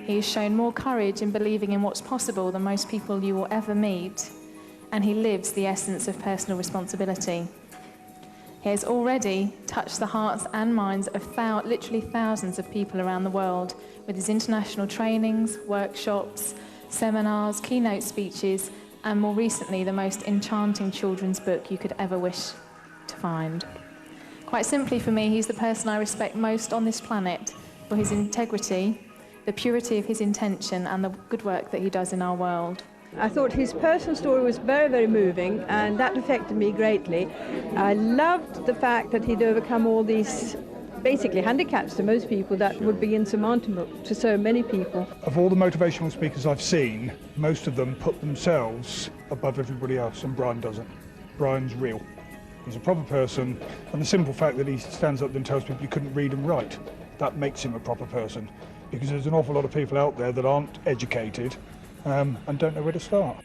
He's shown more courage in believing in what's possible than most people you will ever meet, and he lives the essence of personal responsibility. He has already touched the hearts and minds of literally thousands of people around the world with his international trainings, workshops, seminars, keynote speeches, and more recently, the most enchanting children's book you could ever wish to find. Quite simply for me, he's the person I respect most on this planet for his integrity, the purity of his intention, and the good work that he does in our world. I thought his personal story was very, very moving, and that affected me greatly. I loved the fact that he'd overcome all these basically handicaps to most people that would be insurmountable to so many people. Of all the motivational speakers I've seen, most of them put themselves above everybody else, and Brian doesn't. Brian's real. He's a proper person, and the simple fact that he stands up and tells people he couldn't read and write, that makes him a proper person. Because there's an awful lot of people out there that aren't educated and don't know where to start.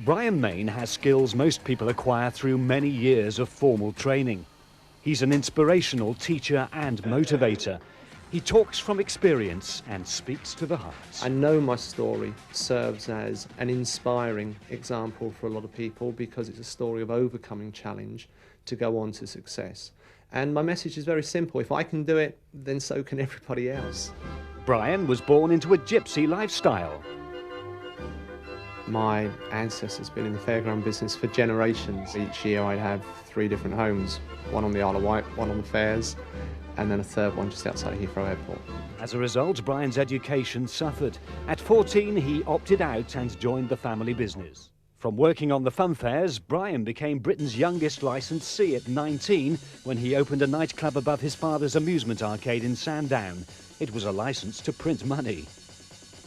Brian Mayne has skills most people acquire through many years of formal training. He's an inspirational teacher and motivator. He talks from experience and speaks to the heart. I know my story serves as an inspiring example for a lot of people because it's a story of overcoming challenge to go on to success. And my message is very simple. If I can do it, then so can everybody else. Brian was born into a gypsy lifestyle. My ancestors have been in the fairground business for generations. Each year I'd have 3 different homes, one on the Isle of Wight, one on the fairs, and then a third one just outside of Heathrow Airport. As a result, Brian's education suffered. At 14, he opted out and joined the family business. From working on the fun fairs, Brian became Britain's youngest licensee at 19 when he opened a nightclub above his father's amusement arcade in Sandown. It was a license to print money.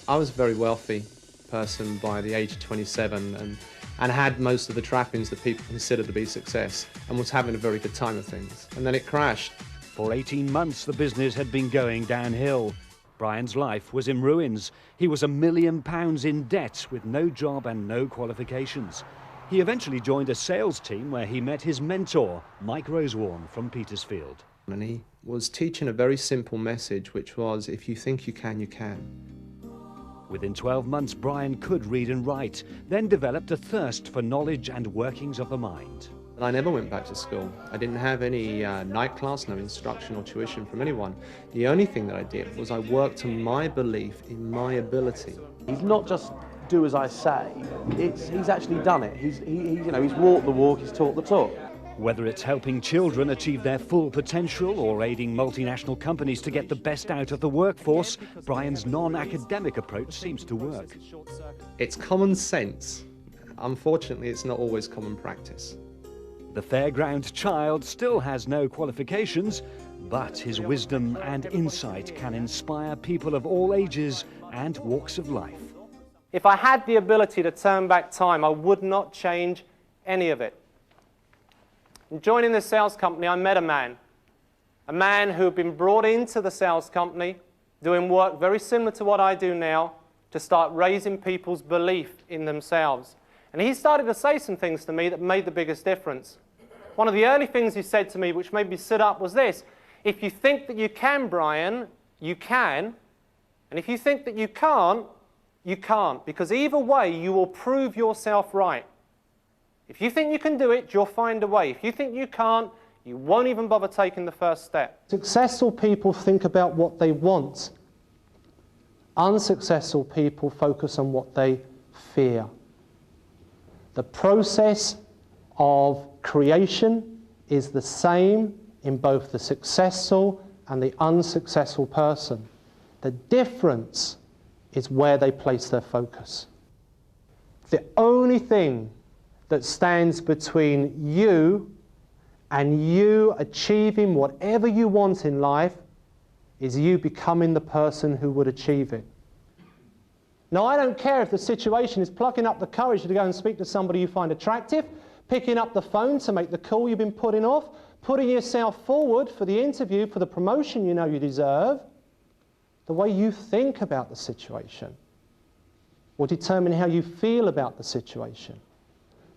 I was a very wealthy person by the age of 27 and had most of the trappings that people consider to be success and was having a very good time of things. And then it crashed. For 18 months, the business had been going downhill. Brian's life was in ruins. He was £1 million in debt with no job and no qualifications. He eventually joined a sales team where he met his mentor, Mike Rosewarne from Petersfield. And he was teaching a very simple message, which was, if you think you can, you can. Within 12 months, Brian could read and write, then developed a thirst for knowledge and workings of the mind. I never went back to school. I didn't have any night class, no instruction or tuition from anyone. The only thing that I did was I worked on my belief in my ability. He's not just do as I say, he's actually done it. He's walked the walk, he's talked the talk. Whether it's helping children achieve their full potential or aiding multinational companies to get the best out of the workforce, Brian's non-academic approach seems to work. It's common sense. Unfortunately, it's not always common practice. The fairground child still has no qualifications, but his wisdom and insight can inspire people of all ages and walks of life. If I had the ability to turn back time, I would not change any of it. In joining the sales company, I met a man who had been brought into the sales company doing work very similar to what I do now to start raising people's belief in themselves. And he started to say some things to me that made the biggest difference. One of the early things he said to me, which made me sit up, was this: if you think that you can, Brian, you can. And if you think that you can't, you can't. Because either way, you will prove yourself right. If you think you can do it, you'll find a way. If you think you can't, you won't even bother taking the first step. Successful people think about what they want. Unsuccessful people focus on what they fear. The process of creation is the same in both the successful and the unsuccessful person. The difference is where they place their focus. The only thing that stands between you and you achieving whatever you want in life is you becoming the person who would achieve it. Now, I don't care if the situation is plucking up the courage to go and speak to somebody you find attractive, picking up the phone to make the call you've been putting off, putting yourself forward for the interview, for the promotion you know you deserve. The way you think about the situation will determine how you feel about the situation.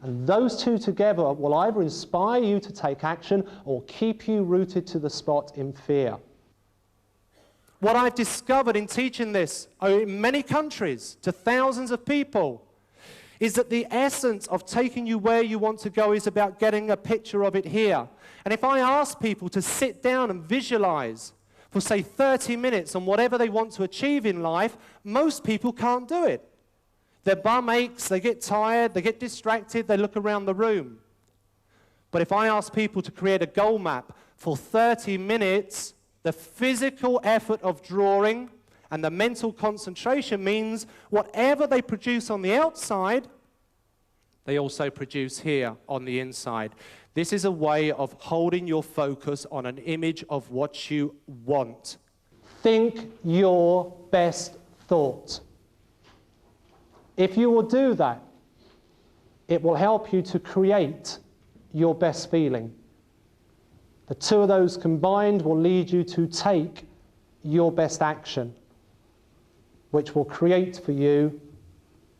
And those two together will either inspire you to take action or keep you rooted to the spot in fear. What I've discovered in teaching this in many countries to thousands of people is that the essence of taking you where you want to go is about getting a picture of it here. And if I ask people to sit down and visualize for, say, 30 minutes on whatever they want to achieve in life, most people can't do it. Their bum aches, they get tired, they get distracted, they look around the room. But if I ask people to create a goal map for 30 minutes, the physical effort of drawing and the mental concentration means whatever they produce on the outside, they also produce here on the inside. This is a way of holding your focus on an image of what you want. Think your best thought. If you will do that, it will help you to create your best feeling. The two of those combined will lead you to take your best action, which will create for you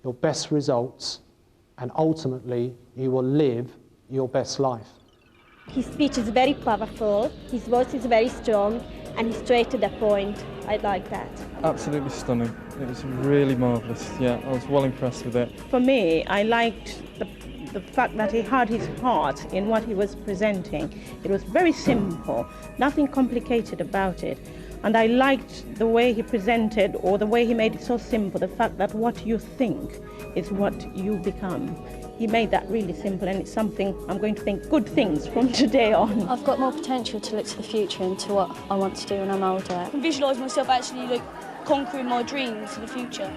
your best results, and ultimately you will live your best life. His speech is very powerful, his voice is very strong, and he's straight to the point. I like that. Absolutely stunning. It was really marvellous. Yeah, I was well impressed with it. For me, I liked the fact that he had his heart in what he was presenting. It was very simple, nothing complicated about it. And I liked the way he presented, or the way he made it so simple, the fact that what you think is what you become. He made that really simple, and it's something I'm going to think good things from today on. I've got more potential to look to the future and to what I want to do when I'm older. I can visualise myself actually conquering my dreams in the future.